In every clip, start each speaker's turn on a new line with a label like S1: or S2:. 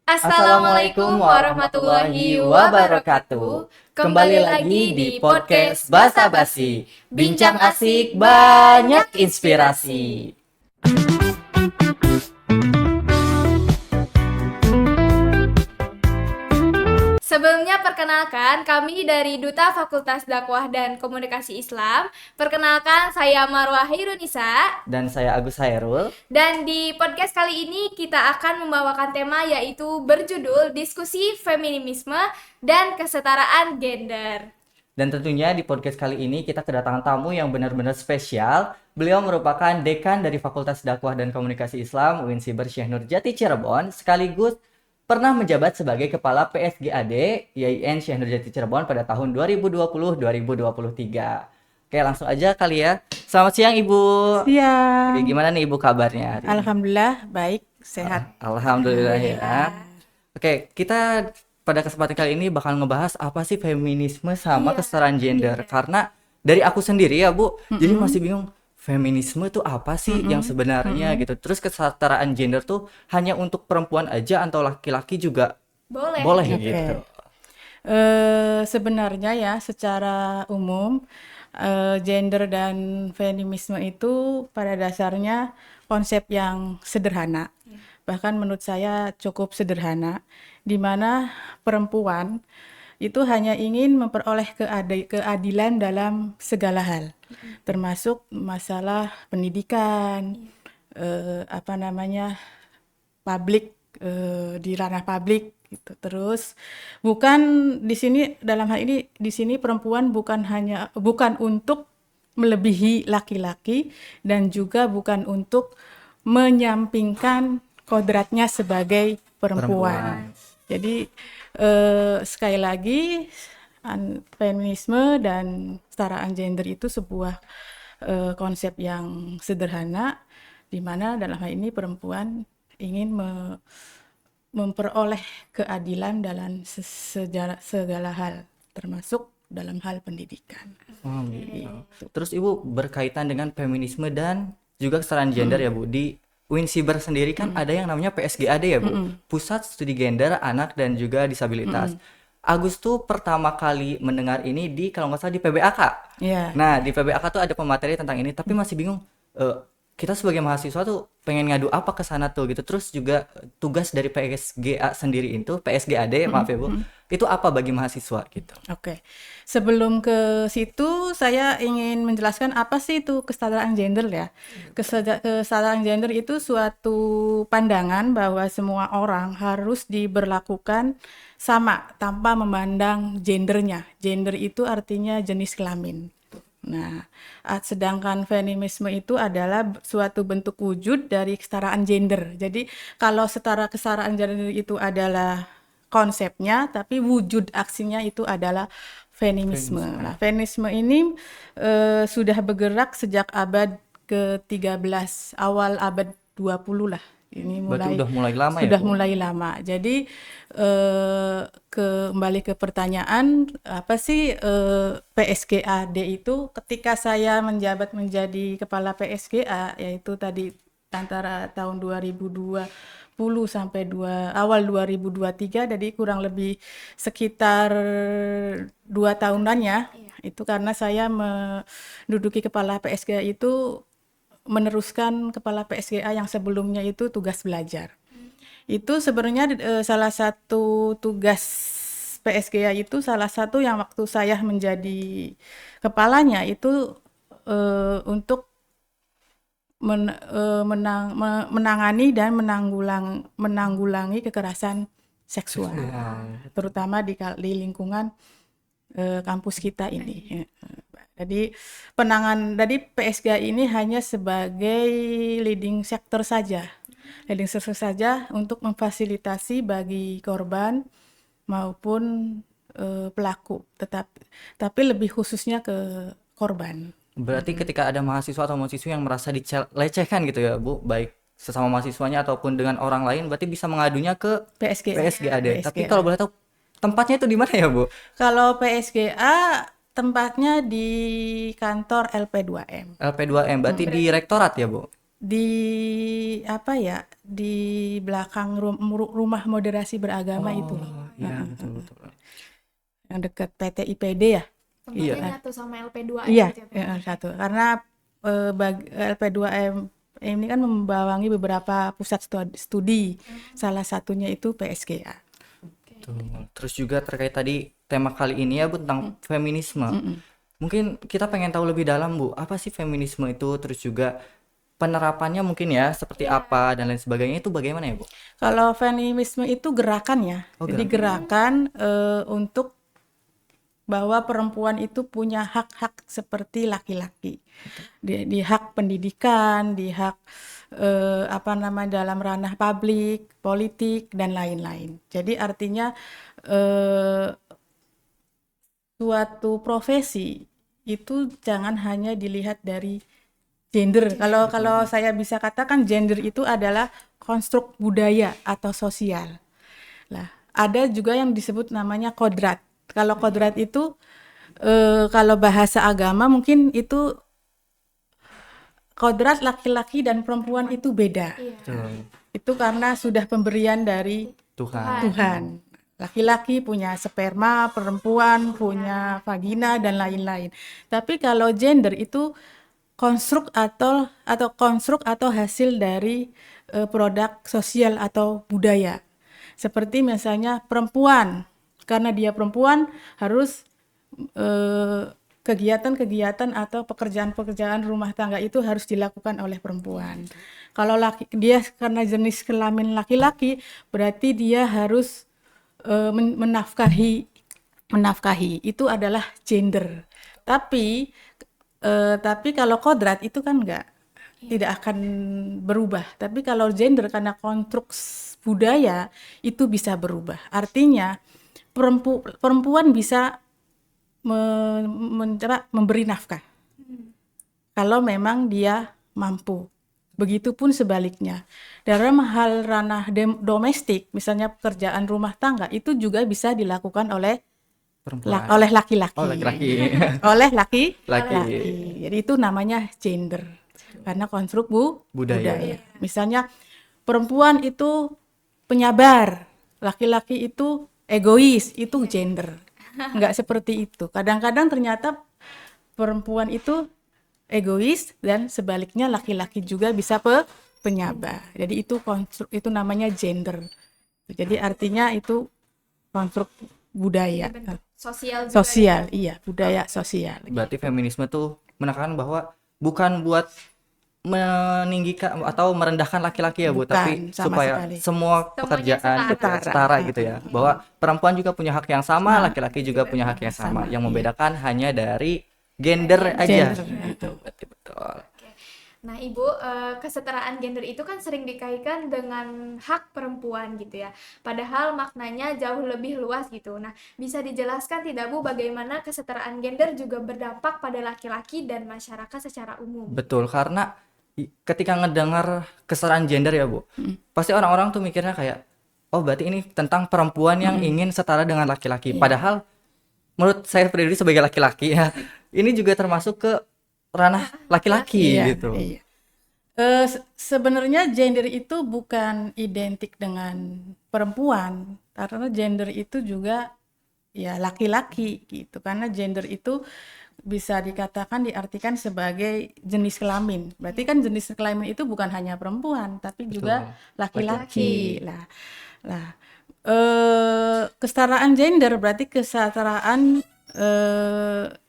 S1: Assalamualaikum warahmatullahi wabarakatuh. Kembali lagi di podcast Basa Basi. Bincang asik, banyak inspirasi. Sebelumnya perkenalkan, kami dari Duta Fakultas Dakwah dan Komunikasi Islam. Perkenalkan, saya Marwah Hirunisa.
S2: Dan saya Agus Hairul.
S1: Dan di podcast kali ini kita akan membawakan tema yaitu berjudul Diskusi Feminisme dan Kesetaraan Gender.
S2: Dan tentunya di podcast kali ini kita kedatangan tamu yang benar-benar spesial. Beliau merupakan Dekan dari Fakultas Dakwah dan Komunikasi Islam UIN Siber Syekh Nurjati Cirebon, sekaligus pernah menjabat sebagai Kepala PSGAD YIN Syekh Nurjati Cirebon pada tahun 2020-2023. Oke, langsung aja kali ya. Selamat siang Ibu.
S3: Siang.
S2: Oke, gimana nih Ibu kabarnya hari ini?
S3: Alhamdulillah baik, sehat.
S2: Alhamdulillah ya. Oke, kita pada kesempatan kali ini bakal ngebahas apa sih feminisme sama kesetaraan gender. Karena dari aku sendiri ya Bu, jadi masih bingung feminisme itu apa sih yang sebenarnya gitu. Terus kesetaraan gender tuh hanya untuk perempuan aja atau laki-laki juga boleh
S3: Oke.
S2: gitu.
S3: Sebenarnya ya secara umum gender dan feminisme itu pada dasarnya konsep yang sederhana. Bahkan menurut saya cukup sederhana, di mana perempuan itu hanya ingin memperoleh keadilan dalam segala hal, termasuk masalah pendidikan, publik, di ranah publik gitu. Terus bukan di sini dalam hal ini di sini perempuan bukan untuk melebihi laki-laki dan juga bukan untuk menyampingkan kodratnya sebagai perempuan. Jadi sekali lagi feminisme dan kesetaraan gender itu sebuah konsep yang sederhana, di mana dalam hal ini perempuan ingin memperoleh keadilan dalam segala hal, termasuk dalam hal pendidikan.
S2: Gitu. Terus Ibu berkaitan dengan feminisme dan juga kesetaraan gender ya Bu. Di UIN Siber sendiri kan ada yang namanya PSGAD ya Bu, Pusat Studi Gender Anak dan juga Disabilitas. Agus tuh pertama kali mendengar ini di kalau nggak salah di PBAK.
S3: Iya.
S2: Nah di PBAK tuh ada pemateri tentang ini, tapi masih bingung. Kita sebagai mahasiswa tuh pengen ngadu apa ke sana tuh gitu. Terus juga tugas dari PSGA sendiri itu, PSGAD maaf ya Bu, itu apa bagi mahasiswa gitu.
S3: Oke. Sebelum ke situ saya ingin menjelaskan apa sih itu kesetaraan gender ya. Kesetaraan gender itu suatu pandangan bahwa semua orang harus diberlakukan sama tanpa memandang gendernya. Gender itu artinya jenis kelamin. Nah, sedangkan feminisme itu adalah suatu bentuk wujud dari kesetaraan gender. Jadi kalau kesetaraan gender itu adalah konsepnya, tapi wujud aksinya itu adalah feminisme. Nah, feminisme ini sudah bergerak sejak abad ke-13, awal abad 20 lah. Ini
S2: Berarti udah mulai lama ya
S3: sudah
S2: Bu?
S3: mulai lama. Jadi kembali ke pertanyaan, apa sih PSGAD itu? Ketika saya menjabat menjadi kepala PSGA, yaitu tadi antara tahun 2020 sampai awal 2023, jadi kurang lebih sekitar 2 tahunan ya. Itu karena saya menduduki kepala PSGA itu meneruskan kepala PSGA yang sebelumnya itu tugas belajar. Itu sebenarnya salah satu tugas PSGA itu salah satu yang waktu saya menjadi kepalanya itu untuk menangani dan menanggulangi kekerasan seksual, terutama di lingkungan kampus kita ini. Jadi PSGA ini hanya sebagai leading sector saja untuk memfasilitasi bagi korban maupun pelaku, tapi lebih khususnya ke korban.
S2: Berarti ketika ada mahasiswa atau mahasiswa yang merasa dilecehkan gitu ya Bu, baik sesama mahasiswanya ataupun dengan orang lain, berarti bisa mengadunya ke PSGAD. Tapi kalau boleh tahu tempatnya itu di mana ya Bu?
S3: Kalau PSGA tempatnya di kantor LP2M.
S2: LP2M berarti di rektorat ya Bu?
S3: di apa ya, di belakang rumah moderasi beragama itu loh.
S2: Oh, iya betul betul.
S3: Yang dekat PT IPD ya.
S2: Iya.
S1: Tempatnya nyatu sama LP2M
S3: Iya,
S1: gitu ya, Pak?
S3: satu. Karena LP2M ini kan membawahi beberapa pusat studi. Salah satunya itu PSGA.
S2: Betul. Terus juga terkait tadi tema kali ini ya Bu tentang feminisme. Mungkin kita pengen tahu lebih dalam Bu, apa sih feminisme itu? Terus juga penerapannya mungkin ya seperti apa dan lain sebagainya itu bagaimana ya Bu?
S3: Kalau feminisme itu gerakan ya.
S2: Oh,
S3: Jadi gerakan untuk bahwa perempuan itu punya hak-hak seperti laki-laki. Di hak pendidikan, di hak dalam ranah publik, politik dan lain-lain. Jadi artinya suatu profesi itu jangan hanya dilihat dari gender. Kalau saya bisa katakan gender itu adalah konstruk budaya atau sosial. Lah, ada juga yang disebut namanya kodrat. Kalau kodrat itu kalau bahasa agama mungkin itu kodrat laki-laki dan perempuan itu beda.
S2: Betul.
S3: Itu karena sudah pemberian dari
S2: Tuhan.
S3: Tuhan. Laki-laki punya sperma, perempuan punya vagina dan lain-lain. Tapi kalau gender itu konstruk atau konstruk atau hasil dari produk sosial atau budaya. Seperti misalnya perempuan, karena dia perempuan harus kegiatan-kegiatan atau pekerjaan-pekerjaan rumah tangga itu harus dilakukan oleh perempuan. Kalau dia karena jenis kelamin laki-laki, berarti dia harus menafkahi. Itu adalah gender. Tapi kalau kodrat itu kan tidak akan berubah. Tapi kalau gender karena konstruk budaya itu bisa berubah. Artinya perempuan bisa memberi nafkah kalau memang dia mampu. Begitupun sebaliknya. Dalam hal ranah domestik, misalnya pekerjaan rumah tangga, itu juga bisa dilakukan oleh
S2: Perempuan.
S3: oleh laki-laki.
S2: Oh, laki-laki.
S3: Oleh laki-laki.
S2: Laki.
S3: Jadi itu namanya gender. Karena konstruk budaya. Misalnya perempuan itu penyabar, laki-laki itu egois, itu gender. Enggak seperti itu. Kadang-kadang ternyata perempuan itu egois dan sebaliknya laki-laki juga bisa penyabar. Jadi itu konstruk, itu namanya gender. Jadi artinya itu konstruk budaya.
S1: Bentuk sosial juga
S3: Sosial,
S1: gitu.
S3: iya, budaya sosial.
S2: Berarti feminisme tuh menekankan bahwa bukan buat meninggikan atau merendahkan laki-laki ya Bu,
S3: Bukan,
S2: tapi
S3: sama
S2: supaya
S3: sekali.
S2: semua pekerjaan setara gitu ya. Bahwa perempuan juga punya hak yang sama, laki-laki juga punya hak yang sama. Yang membedakan hanya dari gender aja.
S3: Gender.
S2: Betul.
S1: Nah, Ibu, kesetaraan gender itu kan sering dikaitkan dengan hak perempuan gitu ya. Padahal maknanya jauh lebih luas gitu. Nah, bisa dijelaskan tidak Bu bagaimana kesetaraan gender juga berdampak pada laki-laki dan masyarakat secara umum?
S2: Betul, karena ketika ngedengar kesetaraan gender ya Bu, pasti orang-orang tuh mikirnya kayak, oh berarti ini tentang perempuan yang ingin setara dengan laki-laki. Padahal menurut saya pribadi sebagai laki-laki ya, ini juga termasuk ke ranah laki-laki gitu.
S3: Iya. Sebenarnya gender itu bukan identik dengan perempuan, karena gender itu juga ya laki-laki gitu. Karena gender itu bisa dikatakan diartikan sebagai jenis kelamin. Berarti kan jenis kelamin itu bukan hanya perempuan, tapi juga laki-laki. Lah, kesetaraan gender berarti kesetaraan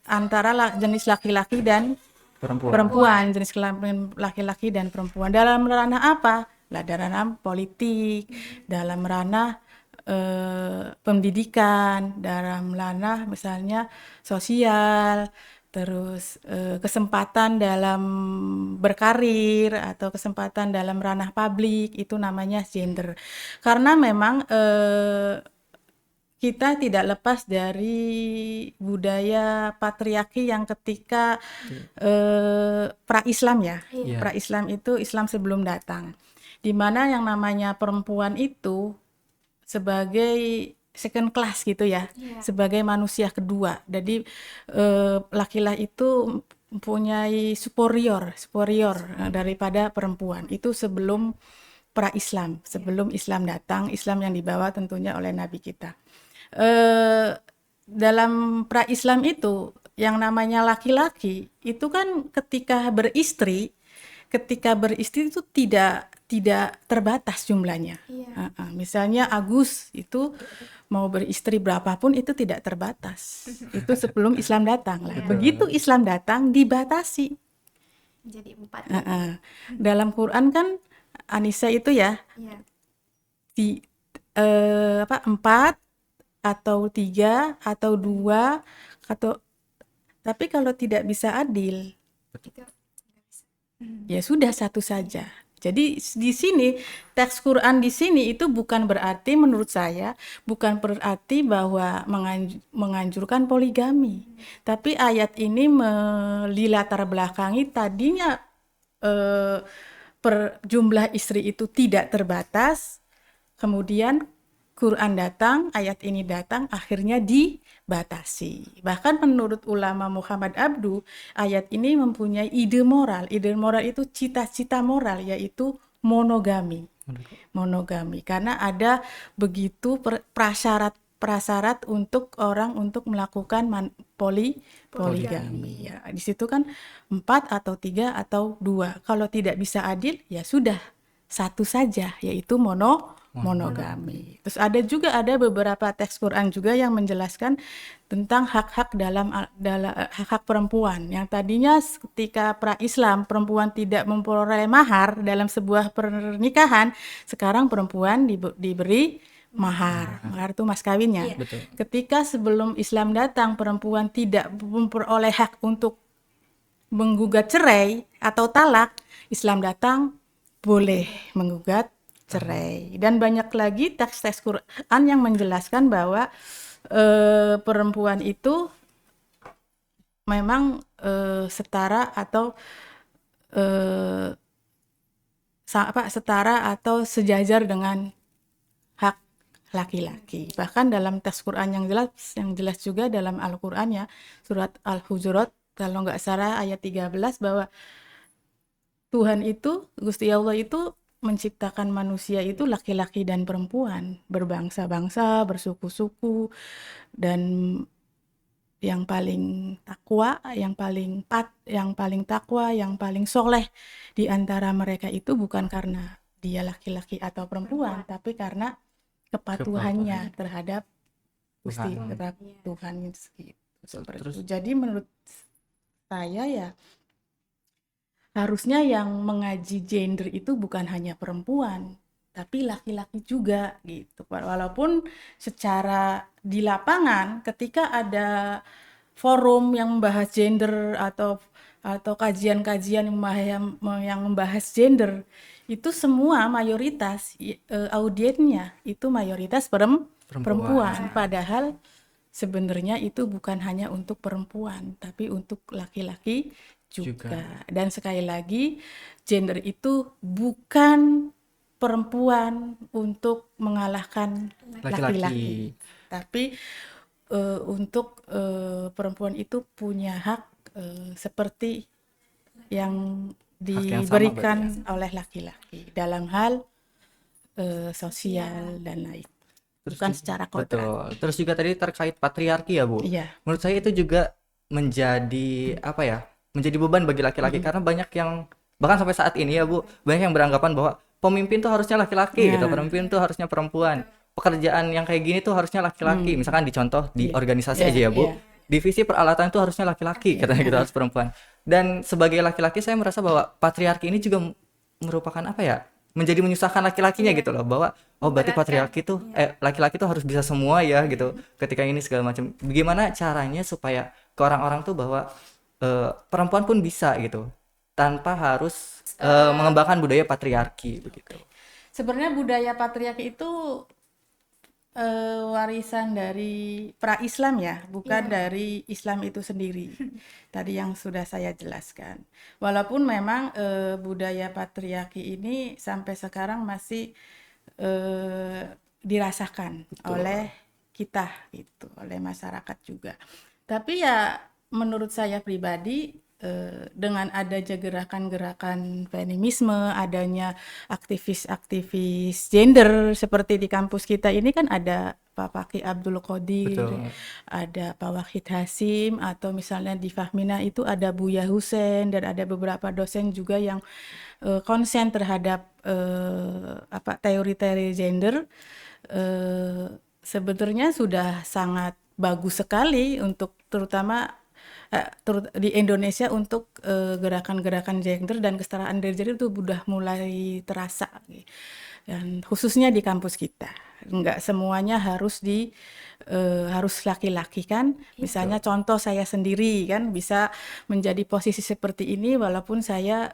S3: antara jenis laki-laki dan perempuan, jenis kelamin laki-laki dan perempuan. Dalam ranah apa? Lah, dalam ranah politik, dalam ranah pendidikan, dalam ranah misalnya sosial, terus kesempatan dalam berkarir atau kesempatan dalam ranah publik, itu namanya gender. Karena memang kita tidak lepas dari budaya patriarki yang ketika pra-Islam ya. Pra-Islam itu Islam sebelum datang. Di mana yang namanya perempuan itu sebagai second class gitu ya, sebagai manusia kedua. Jadi laki-laki itu mempunyai superior daripada perempuan. Itu sebelum pra-Islam, sebelum Islam datang, Islam yang dibawa tentunya oleh Nabi kita. Eh, Dalam pra-Islam itu yang namanya laki-laki itu kan ketika beristri itu tidak terbatas jumlahnya.
S1: Iya.
S3: Misalnya Agus itu mau beristri berapapun itu tidak terbatas. Itu sebelum Islam datang lah.
S1: Iya.
S3: Begitu Islam datang dibatasi.
S1: Jadi 4.
S3: Dalam Quran kan Anissa itu ya
S1: Iya.
S3: di 4 atau 3 atau 2 atau tapi kalau tidak bisa adil
S1: Itu nggak bisa.
S3: ya sudah satu saja. Jadi di sini teks Quran di sini itu bukan berarti menurut saya bukan berarti bahwa menganjurkan poligami. Tapi ayat ini melilatar belakangi tadinya jumlah istri itu tidak terbatas. Kemudian Quran datang, ayat ini datang, akhirnya dibatasi. Bahkan menurut ulama Muhammad Abduh, ayat ini mempunyai ide moral. Ide moral itu cita-cita moral, yaitu monogami. Monogami, karena ada begitu prasyarat untuk orang untuk melakukan poligami. Ya, di situ kan 4 atau 3 atau 2. Kalau tidak bisa adil, ya sudah satu saja, yaitu monogami. Terus ada beberapa teks Quran juga yang menjelaskan tentang hak-hak dalam hak-hak perempuan. Yang tadinya ketika pra-Islam perempuan tidak memperoleh mahar dalam sebuah pernikahan, sekarang perempuan diberi mahar. Mahar itu mas kawinnya.
S1: Iya.
S2: Betul.
S3: Ketika sebelum Islam datang perempuan tidak memperoleh hak untuk menggugat cerai atau talak, Islam datang boleh menggugat cerai. Dan banyak lagi teks-teks Quran yang menjelaskan bahwa perempuan itu memang setara atau setara atau sejajar dengan hak laki-laki. Bahkan dalam teks Quran yang jelas juga dalam Al-Qur'an ya, surat Al-Hujurat kalau nggak salah ayat 13 bahwa Tuhan itu, Gusti Allah itu menciptakan manusia itu laki-laki dan perempuan, berbangsa-bangsa, bersuku-suku, dan yang paling takwa, yang paling takwa, yang paling soleh di antara mereka itu bukan karena dia laki-laki atau perempuan, tapi karena kepatuhannya terhadap Gusti Tuhan gitu. Seperti itu. Jadi menurut saya ya harusnya yang mengaji gender itu bukan hanya perempuan, tapi laki-laki juga gitu. Walaupun secara di lapangan ketika ada forum yang membahas gender atau kajian-kajian yang membahas gender, itu semua mayoritas audiennya itu mayoritas perempuan. Padahal sebenarnya itu bukan hanya untuk perempuan, tapi untuk laki-laki juga. Dan sekali lagi, gender itu bukan perempuan untuk mengalahkan laki-laki. Tapi untuk perempuan itu punya hak seperti yang diberikan oleh laki-laki dalam hal sosial dan lain. Bukan secara kodrat.
S2: Betul. Terus juga tadi terkait patriarki ya, Bu.
S3: Iya.
S2: Menurut saya itu juga menjadi apa ya? Menjadi beban bagi laki-laki karena banyak yang bahkan sampai saat ini ya, Bu, banyak yang beranggapan bahwa pemimpin tuh harusnya laki-laki gitu, pemimpin tuh harusnya perempuan. Pekerjaan yang kayak gini tuh harusnya laki-laki. Misalkan dicontoh di organisasi aja ya, Bu. Divisi peralatan itu harusnya laki-laki, katanya gitu harus perempuan. Dan sebagai laki-laki saya merasa bahwa patriarki ini juga merupakan apa ya? Menjadi menyusahkan laki-lakinya gitu loh, bahwa oh berarti patriarki tuh laki-laki tuh harus bisa semua ya gitu. Ketika ini segala macam. Bagaimana caranya supaya ke orang-orang tuh bahwa perempuan pun bisa gitu tanpa harus mengembangkan budaya patriarki begitu.
S3: Sebenarnya budaya patriarki itu warisan dari pra-Islam ya, bukan dari Islam itu sendiri. Tadi yang sudah saya jelaskan. Walaupun memang budaya patriarki ini sampai sekarang masih dirasakan oleh kita gitu, oleh masyarakat juga. Tapi ya menurut saya pribadi dengan adanya gerakan-gerakan feminisme, adanya aktivis-aktivis gender seperti di kampus kita ini kan ada Pak Fakih Abdul Qadir,
S2: Betul.
S3: ada Pak Wahid Hasim, atau misalnya di Fahmina itu ada Buya Husen, dan ada beberapa dosen juga yang konsen terhadap teori-teori gender. Sebenarnya sudah sangat bagus sekali untuk terutama di Indonesia untuk gerakan-gerakan gender dan kesetaraan gender itu sudah mulai terasa, dan khususnya di kampus kita nggak semuanya harus laki-laki kan. Misalnya contoh saya sendiri kan bisa menjadi posisi seperti ini walaupun saya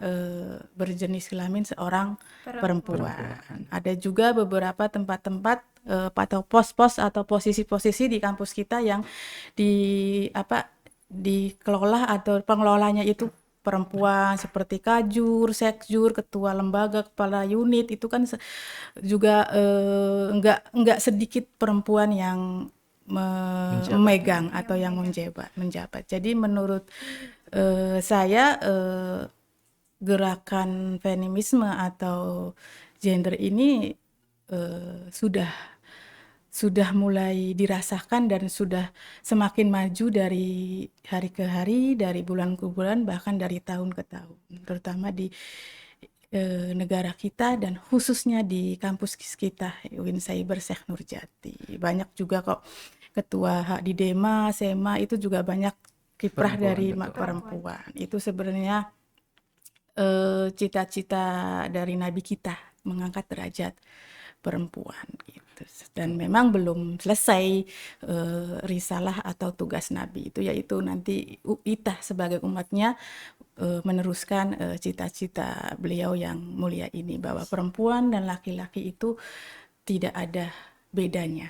S3: berjenis kelamin seorang perempuan. Ada juga beberapa tempat-tempat atau pos-pos atau posisi-posisi di kampus kita yang dikelola atau pengelolanya itu perempuan seperti kajur, sekjur, ketua lembaga, kepala unit itu kan juga enggak sedikit perempuan yang memegang atau yang menjabat. Jadi menurut saya gerakan feminisme atau gender ini sudah mulai dirasakan dan sudah semakin maju dari hari ke hari, dari bulan ke bulan, bahkan dari tahun ke tahun, terutama di negara kita dan khususnya di kampus kita UIN Cyber Syekh Nurjati. Banyak juga kok ketua di Dema, Sema itu juga banyak kiprah dari perempuan. Itu sebenarnya cita-cita dari Nabi kita mengangkat derajat perempuan gitu. Dan memang belum selesai risalah atau tugas Nabi itu, yaitu nanti kita sebagai umatnya meneruskan cita-cita beliau yang mulia ini, bahwa perempuan dan laki-laki itu tidak ada bedanya,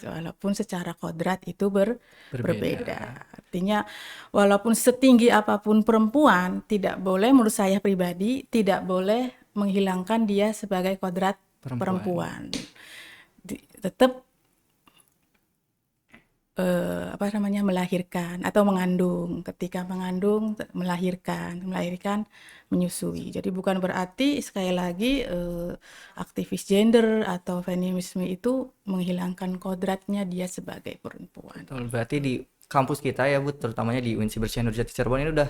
S3: walaupun secara kodrat itu berbeda. Artinya walaupun setinggi apapun perempuan, tidak boleh, menurut saya pribadi, tidak boleh menghilangkan dia sebagai kodrat perempuan. Tetap melahirkan atau mengandung, ketika mengandung, melahirkan, menyusui. Jadi bukan berarti sekali lagi aktivis gender atau feminisme itu menghilangkan kodratnya dia sebagai perempuan.
S2: Betul, berarti di kampus kita ya Bu, terutamanya di UIN Cyber Syekh Nurjati Cirebon ini udah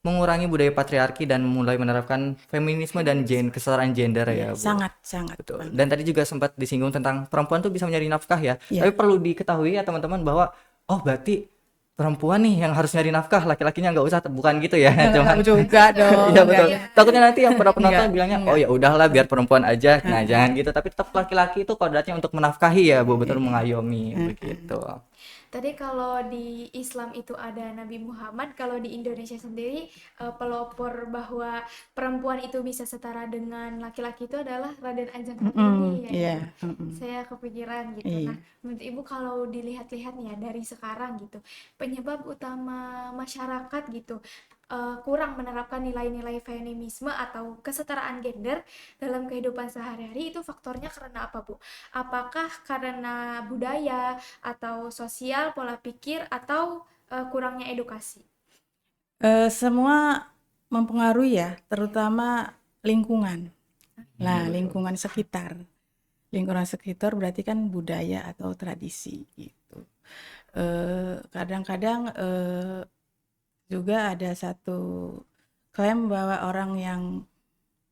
S2: mengurangi budaya patriarki dan mulai menerapkan feminisme dan kesetaraan gender ya Bu.
S3: Sangat
S2: Betul. Dan tadi juga sempat disinggung tentang perempuan tuh bisa mencari nafkah ya. Tapi perlu diketahui ya teman-teman bahwa berarti perempuan nih yang harus nyari nafkah, laki-lakinya nggak usah, bukan gitu ya.
S3: Cuman juga dong.
S2: Iya betul. Takutnya nanti yang para penonton bilangnya ya udahlah biar perempuan aja. Nah, jangan gitu, tapi tetap laki-laki itu kodratnya untuk menafkahi ya Bu, betul, mengayomi begitu.
S1: Tadi kalau di Islam itu ada Nabi Muhammad, kalau di Indonesia sendiri pelopor bahwa perempuan itu bisa setara dengan laki-laki itu adalah Raden Ajeng Kartini ya. Saya kepikiran gitu. Nah, menurut Ibu kalau dilihat-lihat nih ya dari sekarang gitu, penyebab utama masyarakat gitu kurang menerapkan nilai-nilai feminisme atau kesetaraan gender dalam kehidupan sehari-hari, itu faktornya karena apa Bu? Apakah karena budaya atau sosial, pola pikir, atau kurangnya edukasi?
S3: Semua mempengaruhi ya, terutama lingkungan. Nah, lingkungan sekitar. Lingkungan sekitar berarti kan budaya atau tradisi gitu. Kadang-kadang juga ada satu klaim bahwa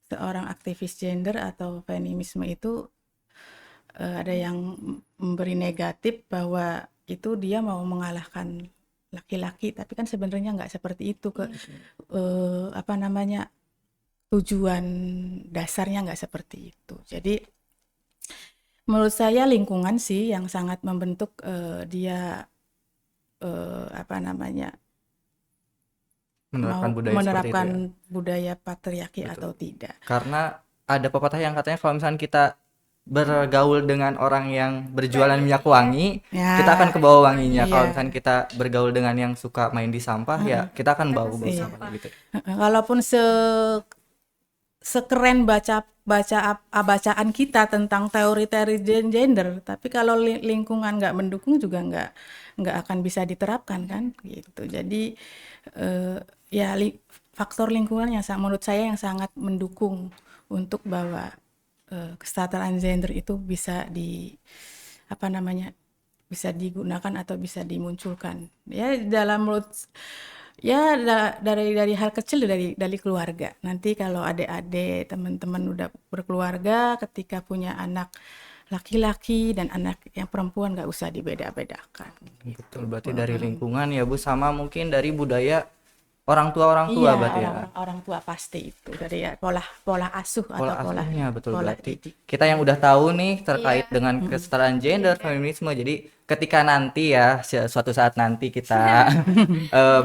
S3: seorang aktivis gender atau feminisme itu ada yang memberi negatif bahwa itu dia mau mengalahkan laki-laki, tapi kan sebenarnya nggak seperti itu. Tujuan dasarnya nggak seperti itu. Jadi menurut saya lingkungan sih yang sangat membentuk dia menerapkan budaya patriarki atau tidak.
S2: Karena ada pepatah yang katanya kalau misalnya kita bergaul dengan orang yang berjualan minyak wangi, kita akan kebawa wanginya. Kalau misalnya kita bergaul dengan yang suka main di sampah, ya kita akan bau sampah gitu.
S3: Walaupun sekeren bacaan kita tentang teori-teori gender, tapi kalau lingkungan nggak mendukung juga nggak akan bisa diterapkan kan gitu. Jadi ya faktor lingkungan yang menurut saya yang sangat mendukung untuk bahwa kesetaraan gender itu bisa apa namanya bisa digunakan atau bisa dimunculkan ya dalam menurut ya dari hal kecil dari keluarga. Nanti kalau adik-adik teman-teman udah berkeluarga, ketika punya anak laki-laki dan anak yang perempuan nggak usah dibeda-bedakan.
S2: Betul, berarti dari lingkungan ya Bu, sama mungkin dari budaya orang tua
S3: Iya,
S2: berarti ya.
S3: orang tua pasti itu dari ya, pola asuh
S2: Pola
S3: atau
S2: asuhnya betul,
S3: pola
S2: berarti
S3: didik.
S2: kita yang udah tahu nih terkait
S1: Iya.
S2: dengan kesetaraan gender, feminisme. Jadi ketika nanti ya suatu saat nanti kita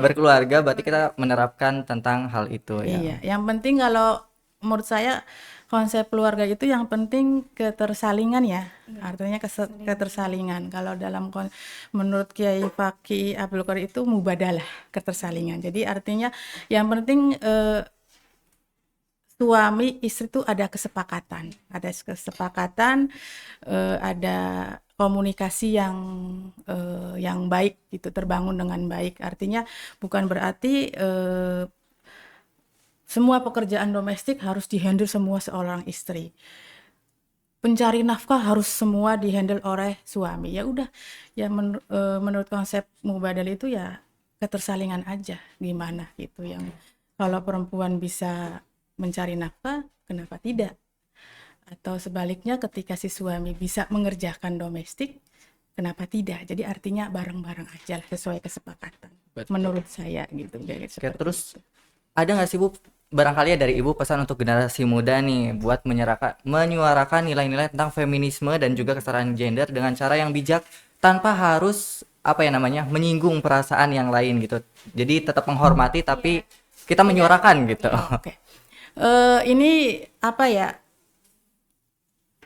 S2: berkeluarga, berarti kita menerapkan tentang hal itu ya.
S3: Iya, yang penting kalau menurut saya konsep keluarga itu yang penting ketersalingan ya. Artinya ketersalingan. Kalau menurut Kiai Fakih Abdul Qadir itu mubadalah, ketersalingan. Jadi artinya yang penting suami istri itu ada kesepakatan, ada komunikasi yang baik gitu, terbangun dengan baik. Artinya bukan berarti semua pekerjaan domestik harus dihandle semua seorang istri. Pencari nafkah harus semua dihandle oleh suami. Ya udah, ya menurut konsep mubadal itu ya ketersalingan aja gimana gitu yang kalau perempuan bisa mencari nafkah, kenapa tidak? Atau sebaliknya ketika si suami bisa mengerjakan domestik, kenapa tidak? Jadi artinya bareng-bareng aja lah, sesuai kesepakatan.
S2: Betul.
S3: Menurut saya gitu.
S2: Oke, terus ada nggak sih Bu barangkali ya dari Ibu pesan untuk generasi muda nih buat menyuarakan nilai-nilai tentang feminisme dan juga kesetaraan gender dengan cara yang bijak tanpa harus apa ya namanya menyinggung perasaan yang lain gitu. Jadi tetap menghormati tapi kita menyuarakan gitu.
S3: Oke. Ini apa ya?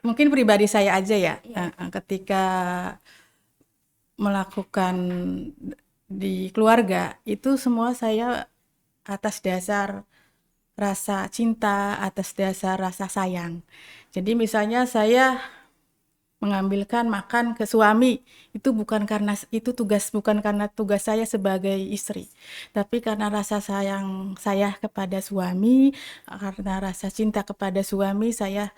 S3: Mungkin pribadi saya aja ya. Ketika melakukan di keluarga itu semua saya atas dasar rasa cinta, atas dasar rasa sayang. Jadi misalnya saya mengambilkan makan ke suami itu bukan karena tugas saya sebagai istri, tapi karena rasa sayang saya kepada suami, karena rasa cinta kepada suami saya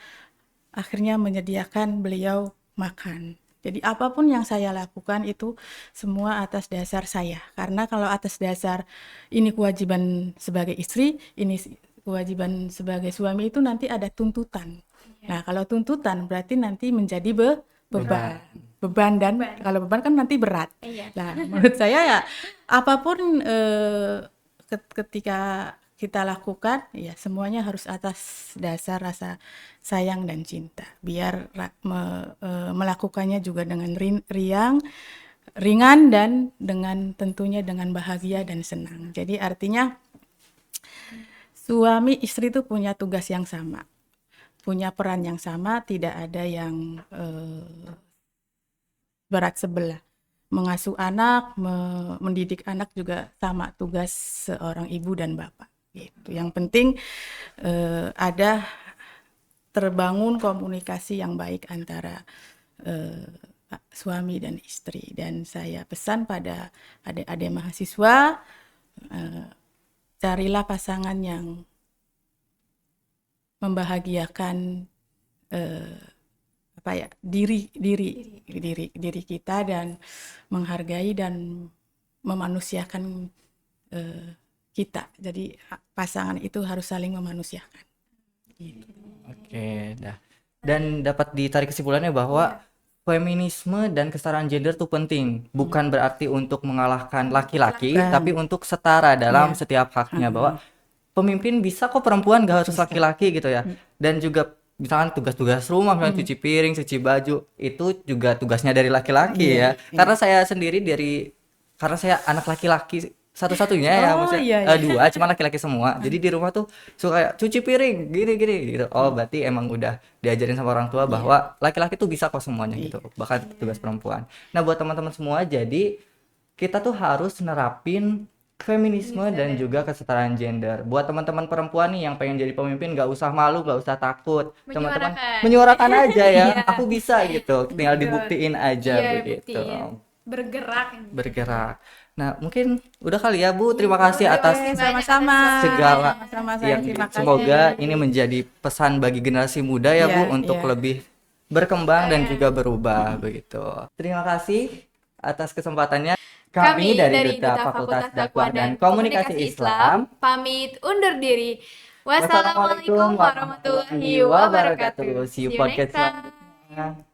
S3: akhirnya menyediakan beliau makan. Jadi apapun yang saya lakukan itu semua atas dasar saya. Karena kalau atas dasar ini kewajiban sebagai istri, ini kewajiban sebagai suami itu nanti ada tuntutan. Nah, kalau tuntutan berarti nanti menjadi beban dan kalau beban kan nanti berat. Nah, menurut saya ya apapun ketika kita lakukan ya semuanya harus atas dasar rasa sayang dan cinta. Biar melakukannya juga dengan ringan dan tentunya dengan bahagia dan senang. Jadi artinya suami istri itu punya tugas yang sama, punya peran yang sama, tidak ada yang berat sebelah. Mengasuh anak, mendidik anak juga sama tugas seorang ibu dan bapak. Gitu. Yang penting ada terbangun komunikasi yang baik antara suami dan istri. Dan saya pesan pada adik-adik mahasiswa, carilah pasangan yang membahagiakan diri kita dan menghargai dan memanusiakan kita. Jadi pasangan itu harus saling memanusiakan. Gitu.
S2: Oke, dah. Dan dapat ditarik kesimpulannya bahwa feminisme dan kesetaraan gender itu penting, bukan berarti untuk mengalahkan laki-laki, tapi untuk setara dalam setiap haknya. Bahwa pemimpin bisa kok perempuan, gak harus laki-laki gitu ya. Dan juga misalkan tugas-tugas rumah, misalnya cuci piring, cuci baju, itu juga tugasnya dari laki-laki ya. Karena saya sendiri karena saya anak laki-laki satu-satunya ya, maksudnya dua, cuma laki-laki semua. Jadi di rumah tuh suka kayak cuci piring gini-gini gitu. Oh, berarti emang udah diajarin sama orang tua bahwa laki-laki tuh bisa kok semuanya gitu, bahkan tugas perempuan. Nah, buat teman-teman semua, jadi kita tuh harus nerapin feminisme
S1: Bisa
S2: dan
S1: deh.
S2: juga kesetaraan gender. Buat teman-teman perempuan nih yang pengen jadi pemimpin, nggak usah malu, nggak usah takut. Teman-teman
S1: Menyuarakan.
S2: menyuarakan aja ya,
S1: Iya,
S2: aku bisa gitu. Tinggal
S1: betul.
S2: dibuktiin aja
S1: Iya,
S2: begitu.
S1: buktiin. Bergerak.
S2: Bergerak. Nah, mungkin udah kali ya Bu. Terima
S1: Iya, Bu.
S2: kasih
S1: Terima
S2: atas
S1: kasih banyak
S3: Sama-sama.
S1: atas
S2: segala
S1: waktunya.
S3: Sama-sama saya
S2: yang
S3: terima kasih.
S2: semoga ini menjadi pesan bagi generasi muda ya
S3: Iya,
S2: Bu untuk
S3: iya.
S2: lebih berkembang dan
S1: Iya.
S2: juga berubah begitu. Terima kasih atas kesempatannya. Kami
S1: Kami
S2: dari
S1: dari
S2: Duta
S1: Duta
S2: Fakultas
S1: Fakultas
S2: Dakwah
S1: Dakwah
S2: dan
S1: dan
S2: Komunikasi
S1: Komunikasi
S2: Islam.
S1: Islam pamit undur diri.
S2: Wassalamualaikum
S1: Wassalamualaikum
S2: warahmatullahi
S1: warahmatullahi
S2: wabarakatuh.
S1: wabarakatuh.
S2: See you
S1: See you
S2: podcast
S1: next time.
S2: selanjutnya.